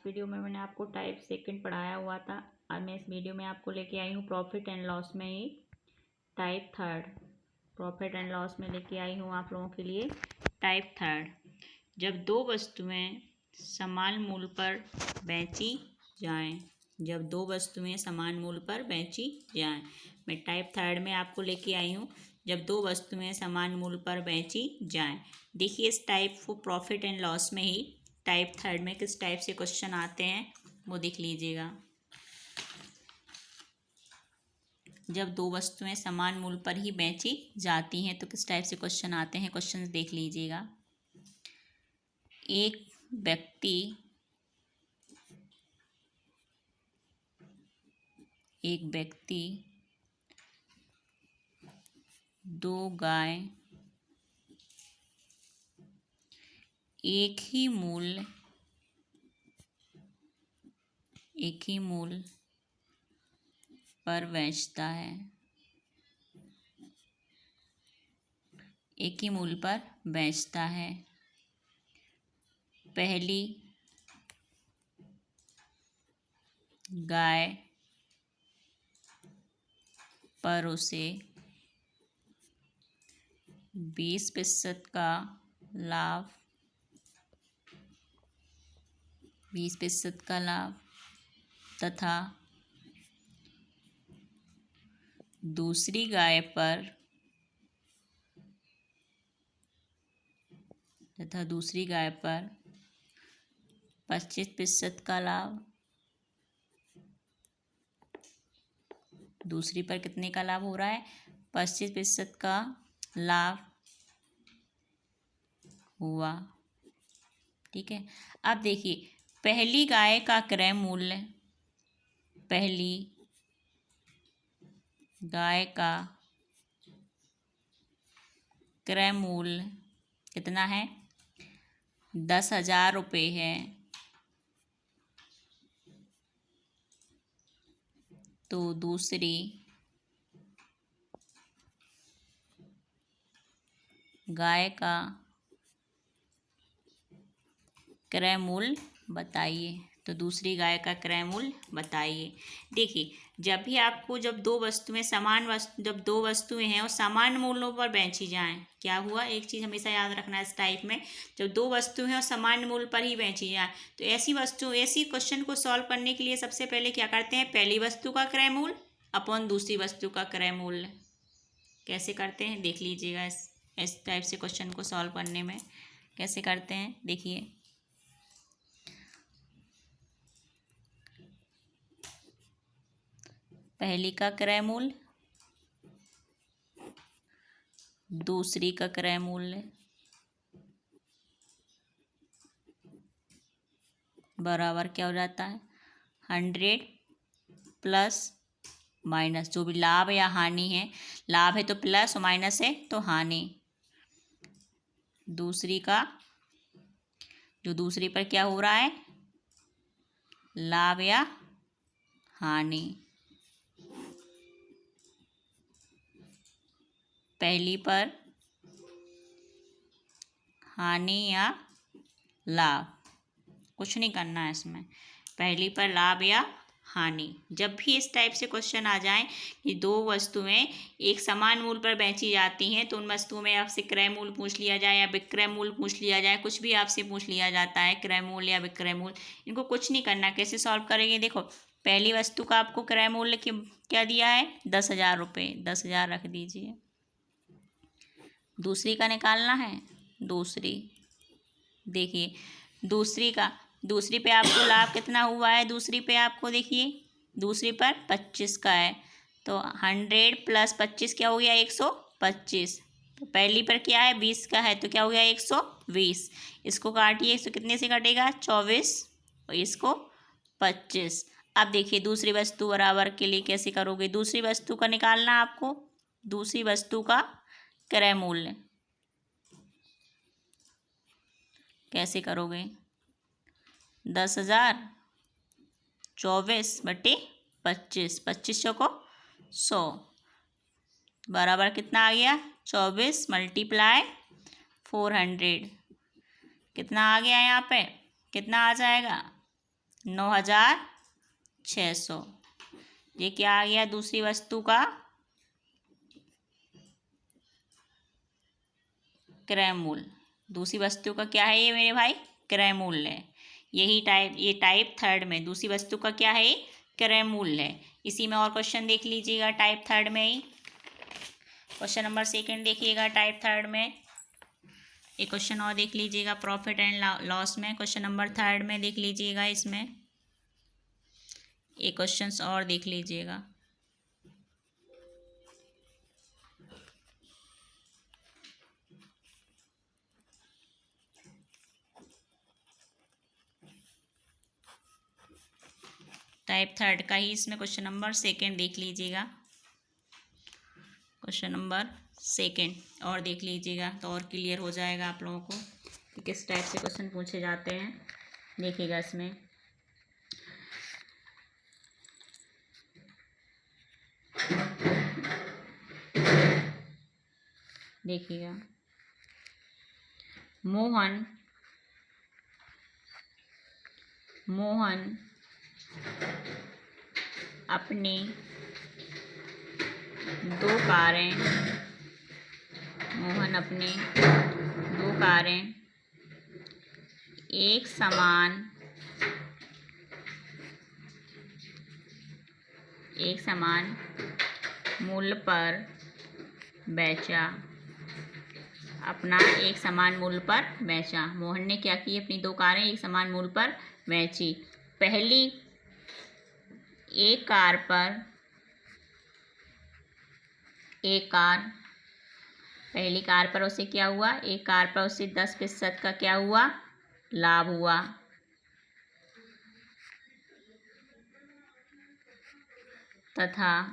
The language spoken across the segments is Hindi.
लास्ट वीडियो में मैंने आपको टाइप सेकंड पढ़ाया हुआ था और मैं इस वीडियो में आपको लेके आई हूँ प्रॉफिट एंड लॉस में ही type third. Profit and loss में लेके आई हूँ आप लोगों के लिए टाइप थर्ड। जब दो वस्तुएं समान मूल्य पर बेची जाएं, जब दो वस्तुएं समान मूल्य पर बेची जाएं, मैं टाइप थर्ड में आपको लेके आई हूँ जब दो वस्तुएं समान मूल्य पर बेची जाएं। देखिए इस टाइप को प्रॉफिट एंड लॉस में ही टाइप थर्ड में किस टाइप से क्वेश्चन आते हैं वो देख लीजिएगा। जब दो वस्तुएं समान मूल्य पर ही बेची जाती हैं तो किस टाइप से क्वेश्चन आते हैं, क्वेश्चन देख लीजिएगा। एक व्यक्ति दो गाय एक ही मूल्य पर बेचता है, एक ही मूल्य पर बेचता है। पहली गाय पर उसे 20% का लाभ तथा दूसरी गाय पर 25% का लाभ। दूसरी पर कितने का लाभ हो रहा है? 25% का लाभ हुआ। ठीक है, अब देखिए पहली गाय का क्रय मूल्य कितना है? 10,000 रुपये है। तो दूसरी गाय का क्रय मूल्य बताइए। तो दूसरी गाय का क्रय मूल्य बताइए। देखिए जब दो वस्तुएं हैं और समान मूल्यों पर बेची जाएं, क्या हुआ? एक चीज़ हमेशा याद रखना है इस टाइप में, जब दो वस्तुएं हैं और समान मूल्य पर ही बेची जाएं तो ऐसी क्वेश्चन को सॉल्व करने के लिए सबसे पहले क्या करते हैं? पहली वस्तु का क्रय मूल्य अपॉन दूसरी वस्तु का क्रय मूल्य। कैसे करते हैं देख लीजिएगा। इस टाइप से क्वेश्चन को सॉल्व करने में कैसे करते हैं देखिए। पहली का क्रय मूल्य दूसरी का क्रय मूल्य बराबर क्या हो जाता है? 100 प्लस माइनस जो भी लाभ या हानि है, लाभ है तो प्लस और माइनस है तो हानि। दूसरी पर क्या हो रहा है? लाभ या हानि। पहली पर हानि या लाभ, कुछ नहीं करना है इसमें। पहली पर लाभ या हानि। जब भी इस टाइप से क्वेश्चन आ जाएं कि दो वस्तुएं एक समान मूल्य पर बेची जाती हैं तो उन वस्तुओं में आपसे क्रय मूल्य पूछ लिया जाए या विक्रय मूल्य पूछ लिया जाए, कुछ भी आपसे पूछ लिया जाता है, क्रय मूल्य या विक्रय मूल्य, इनको कुछ नहीं करना। कैसे सॉल्व करेंगे? देखो पहली वस्तु का आपको क्रय मूल्य क्या दिया है? 10,000 रुपये, 10,000 रख दीजिए। दूसरी का निकालना है। देखिए दूसरी पे आपको लाभ कितना हुआ है? दूसरी पे आपको देखिए, दूसरी पर 25 का है तो 100 प्लस 25 क्या हो गया? 125। तो पहली पर क्या है? 20 का है तो क्या हो गया? 120। इसको काटिए तो कितने से कटेगा? 24 और इसको 25। अब देखिए दूसरी वस्तु बराबर के लिए कैसे करोगे? दूसरी वस्तु का निकालना आपको। दूसरी वस्तु का क्रय मूल्य कैसे करोगे? 10,000 24/25, 25 को 100 बराबर कितना आ गया? 24 × 400 कितना आ गया? यहाँ पे कितना आ जाएगा? 9,600। ये क्या आ गया दूसरी वस्तु का क्रय मूल्य। दूसरी वस्तु का क्या है ये मेरे भाई? क्रय मूल्य है। ये टाइप थर्ड में दूसरी वस्तु का क्या है? क्रय मूल्य है। इसी में और क्वेश्चन देख लीजिएगा टाइप थर्ड में ही। क्वेश्चन नंबर 2 देखिएगा टाइप थर्ड में। एक क्वेश्चन और देख लीजिएगा प्रॉफिट एंड लॉस में। क्वेश्चन नंबर 3 में देख लीजिएगा। इसमें एक क्वेश्चन और देख लीजिएगा। टाइप थर्ड का ही इसमें क्वेश्चन नंबर 2 देख लीजिएगा। क्वेश्चन नंबर 2 और देख लीजिएगा तो और क्लियर हो जाएगा आप लोगों को कि किस टाइप से क्वेश्चन पूछे जाते हैं। देखिएगा इसमें देखिएगा, मोहन अपनी 2 कारें एक समान मूल्य पर बेचा। एक समान मूल्य पर बेचा। मोहन ने क्या की? अपनी 2 कारें एक समान मूल्य पर बेची। पहली कार पर उसे क्या हुआ? एक कार पर उसे 10% का क्या हुआ? लाभ हुआ। तथा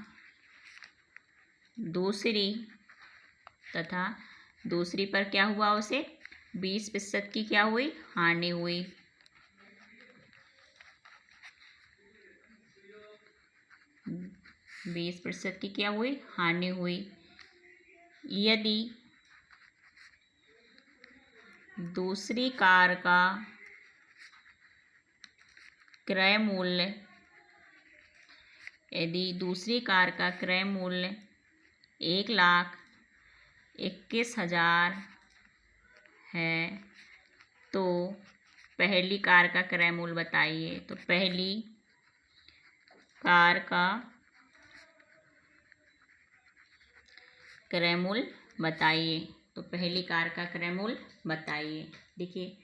दूसरी पर क्या हुआ? उसे 20% की क्या हुई? हानि हुई। की क्या हुई? हानि हुई। यदि दूसरी कार का क्रय मूल्य 1,21,000 है तो पहली कार का क्रय मूल्य बताइए। तो पहली कार का क्रय मूल्य बताइए। देखिए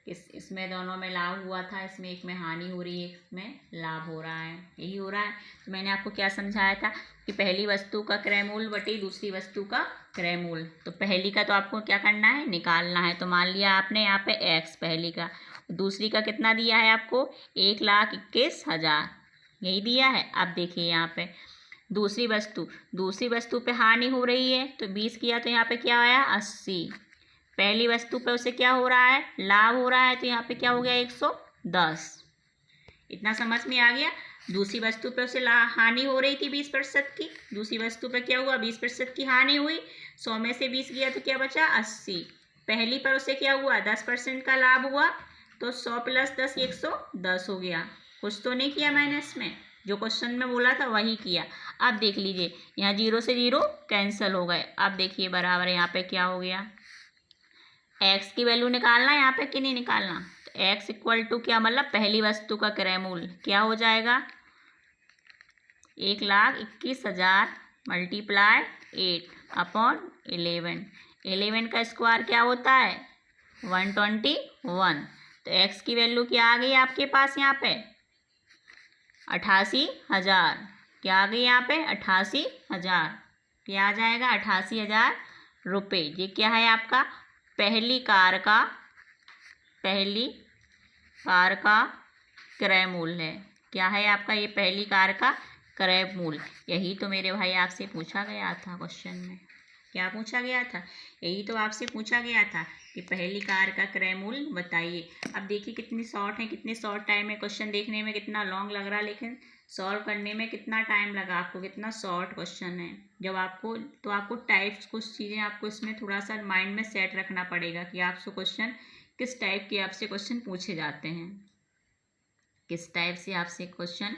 इसमें दोनों में लाभ हुआ था, इसमें एक में हानि हो रही है, इसमें लाभ हो रहा है। यही हो रहा है। तो मैंने आपको क्या समझाया था कि पहली वस्तु का क्रय मूल्य बटे दूसरी वस्तु का क्रय मूल्य। तो पहली का तो आपको क्या करना है? निकालना है। तो मान लिया आपने यहाँ पे x पहली का, दूसरी का कितना दिया है आपको? 1,21,000 यही दिया है। अब देखिए यहाँ पे दूसरी वस्तु पे हानि हो रही है तो 20 किया तो यहाँ पे क्या आया? 80। पहली वस्तु पे उसे क्या हो रहा है? लाभ हो रहा है तो यहाँ पे क्या हो गया? 110। इतना समझ में आ गया। दूसरी वस्तु पे उसे हानि हो रही थी 20% की। दूसरी वस्तु पे क्या हुआ? 20% की हानि हुई। 100 में से 20 गया तो क्या बचा? 80। पहली पर उसे क्या हुआ? 10% का लाभ हुआ तो 100 + 10 110 हो गया। कुछ तो नहीं किया मैंने इसमें, जो क्वेश्चन में बोला था वही किया। अब देख लीजिए यहाँ 0 से 0 कैंसिल हो गए। अब देखिए बराबर यहाँ पे क्या हो गया? x की वैल्यू निकालना है यहाँ पे कि नहीं निकालना? तो x = क्या? मतलब पहली वस्तु का क्रय मूल्य क्या हो जाएगा? 1,21,000 × 8/11। 11 का स्क्वायर क्या होता है? 121। तो x की वैल्यू क्या आ गई आपके पास यहाँ पे? 88,000। क्या आ गई यहाँ पे? 88,000। क्या आ जाएगा? 88,000 रुपये। ये क्या है आपका? पहली कार का क्रय मूल्य है। क्या है आपका? ये पहली कार का क्रय मूल्य। यही तो मेरे भाई आपसे पूछा गया था क्वेश्चन में। क्या पूछा गया था? यही तो आपसे पूछा गया था कि पहली कार का क्रय मूल्य बताइए। अब देखिए कितनी शॉर्ट है, कितने शॉर्ट टाइम में क्वेश्चन देखने में कितना लॉन्ग लग रहा है, लेकिन सॉल्व करने में कितना टाइम लगा आपको, कितना शॉर्ट क्वेश्चन है। जब आपको टाइप्स कुछ चीज़ें आपको इसमें थोड़ा सा माइंड में सेट रखना पड़ेगा कि आपसे क्वेश्चन किस टाइप के आपसे क्वेश्चन पूछे जाते हैं। किस टाइप से आपसे क्वेश्चन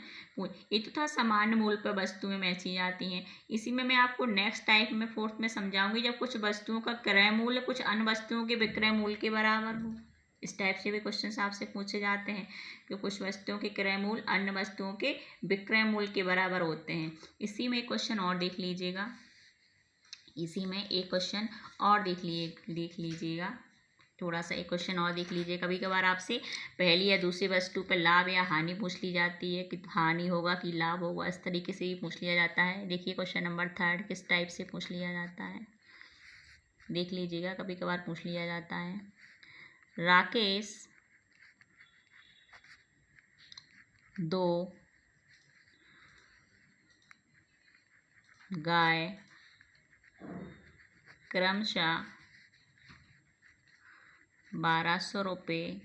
ये तो था सामान्य मूल्य पर वस्तुएं बेची जाती हैं। इसी में मैं आपको नेक्स्ट टाइप में फोर्थ में समझाऊंगी, जब कुछ वस्तुओं का क्रय मूल्य कुछ अन्य वस्तुओं के विक्रय मूल्य के बराबर हो। इस टाइप से भी क्वेश्चन आपसे पूछे जाते हैं कि कुछ वस्तुओं के क्रय मूल्य अन्य वस्तुओं के विक्रय मूल्य के बराबर होते हैं। इसी में एक क्वेश्चन और देख लीजिएगा, इसी में एक क्वेश्चन और देख लीजिएगा, थोड़ा सा एक क्वेश्चन और देख लीजिए। कभी कभार आपसे पहली या दूसरी वस्तु पर लाभ या हानि पूछ ली जाती है कि हानि होगा कि लाभ होगा, इस तरीके से भी पूछ लिया जाता है। देखिए क्वेश्चन नंबर 3 किस टाइप से पूछ लिया जाता है, देख लीजिएगा, कभी कभार पूछ लिया जाता है। राकेश 2 गाय क्रमशः 1200 रुपये,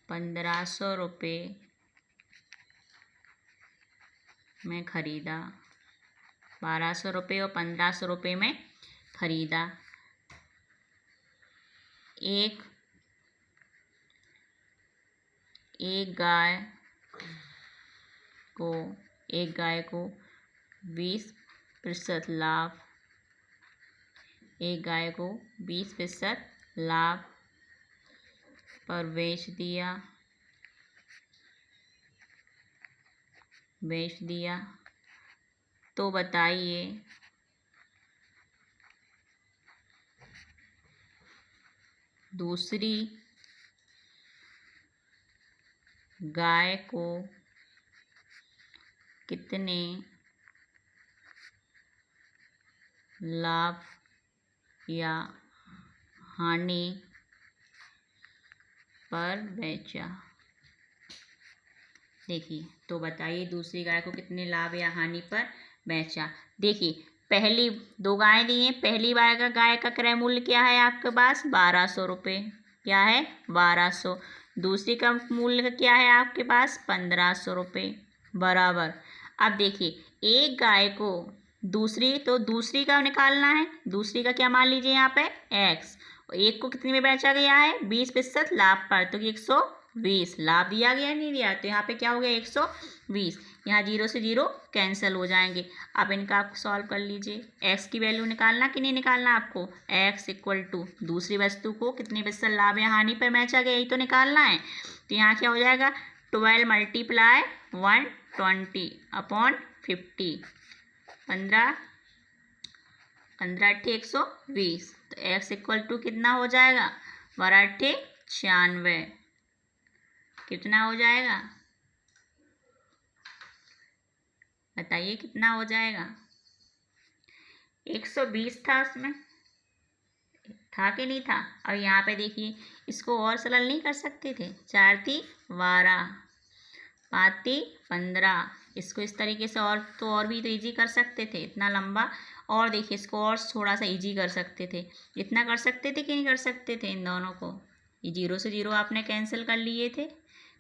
1500 रुपये में खरीदा, 1200 रुपये और 1500 रुपये में खरीदा। एक गाय को 20% लाभ, एक गाय को 20% लाभ पर बेच दिया तो बताइए दूसरी गाय को कितने लाभ या हानि पर बेचा। देखिए तो बताइए दूसरी गाय को कितने लाभ या हानि पर बेचा। देखिए पहली 2 गायें दी हैं, पहली गाय का क्रय मूल्य क्या है आपके पास 1200 रुपये, क्या है 1200। दूसरी का मूल्य क्या है आपके पास 1500 रुपये बराबर। अब देखिए एक गाय को दूसरी का निकालना है, दूसरी का क्या मान लीजिए यहाँ पे x, एक को कितने में बेचा गया है 20% लाभ पर, तो 120 लाभ दिया गया नहीं दिया, तो यहाँ पे क्या हो गया 120। यहाँ 0 से 0 कैंसिल हो जाएंगे। अब इनका आप सॉल्व कर लीजिए। x की वैल्यू निकालना कि नहीं निकालना आपको, x इक्वल टू दूसरी वस्तु को कितने % लाभ या हानि पर बेचा गया, यही तो निकालना है। तो यहाँ क्या हो जाएगा 12 × 120 अपॉन 50, 15 × 120, तो x इक्वल टू कितना हो जाएगा 12 96, कितना हो जाएगा बताइए कितना हो जाएगा। 120 था उसमें, था कि नहीं था। अब यहाँ पे देखिए इसको और सरल नहीं कर सकते थे, 4 × 3 = 12, 5 × 3 = 15, इसको इस तरीके से और तो और भी तो ईजी कर सकते थे इतना लंबा, और देखिए इसको और थोड़ा सा ईजी कर सकते थे, इतना कर सकते थे कि नहीं कर सकते थे। इन दोनों को ये 0 से 0 आपने कैंसिल कर लिए थे,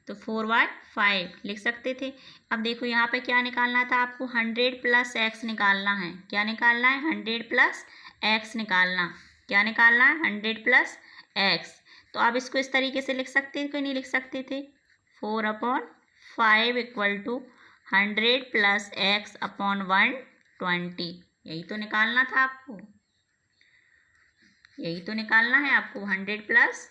तो 4/5 लिख सकते थे। अब देखो यहाँ पे क्या निकालना था आपको 100 + x निकालना है, क्या निकालना है 100 + x निकालना, क्या निकालना है 100 + x। तो आप इसको इस तरीके से लिख सकते थे कि नहीं लिख सकते थे, 4/5 = 100 + x अपॉन 120, यही तो निकालना था आपको, यही तो निकालना है आपको 100 +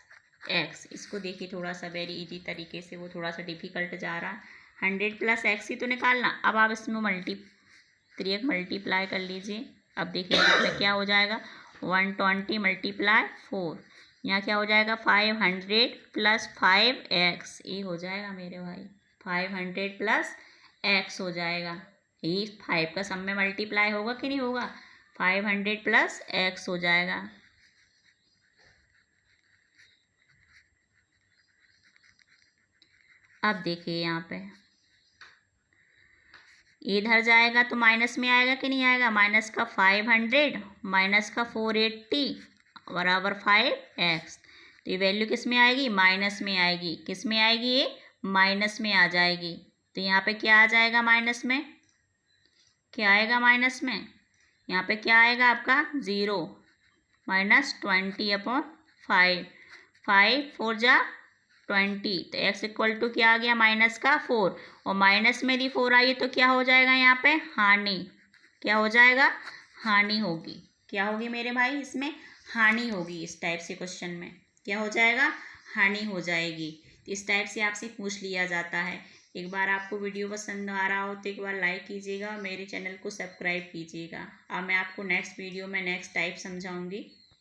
x। इसको देखिए थोड़ा सा वेरी इजी तरीके से, वो थोड़ा सा डिफिकल्ट जा रहा, 100 + x ही तो निकालना। अब आप इसमें मल्टीप्लाई कर लीजिए। अब देखिए यहाँ पे क्या हो जाएगा 120 × 4, यहाँ क्या हो जाएगा 500 + 5x, ये हो जाएगा मेरे भाई 500 + x हो जाएगा। ये 5 का सब में मल्टीप्लाई होगा कि नहीं होगा, 500 + x हो जाएगा। अब देखिए यहाँ पे इधर जाएगा तो माइनस में आएगा कि नहीं आएगा, माइनस का 500 माइनस का 480 बराबर 5x, तो ये वैल्यू किस में आएगी माइनस में आएगी, किस में आएगी ये माइनस में आ जाएगी। तो यहाँ पे क्या आ जाएगा माइनस में, क्या आएगा माइनस में, यहाँ पे क्या आएगा आपका 0 -20/5, 5 4 × 20। तो x इक्वल टू क्या आ गया, माइनस का 4, और माइनस में यदि 4 आई तो क्या हो जाएगा यहाँ पे, हानि। क्या हो जाएगा, हानि होगी। क्या होगी मेरे भाई, इसमें हानि होगी। इस टाइप से क्वेश्चन में क्या हो जाएगा, हानि हो जाएगी। इस टाइप से आपसे पूछ लिया जाता है। एक बार आपको वीडियो पसंद आ रहा हो तो एक बार लाइक कीजिएगा, मेरे चैनल को सब्सक्राइब कीजिएगा। अब मैं आपको नेक्स्ट वीडियो में नेक्स्ट टाइप समझाऊंगी।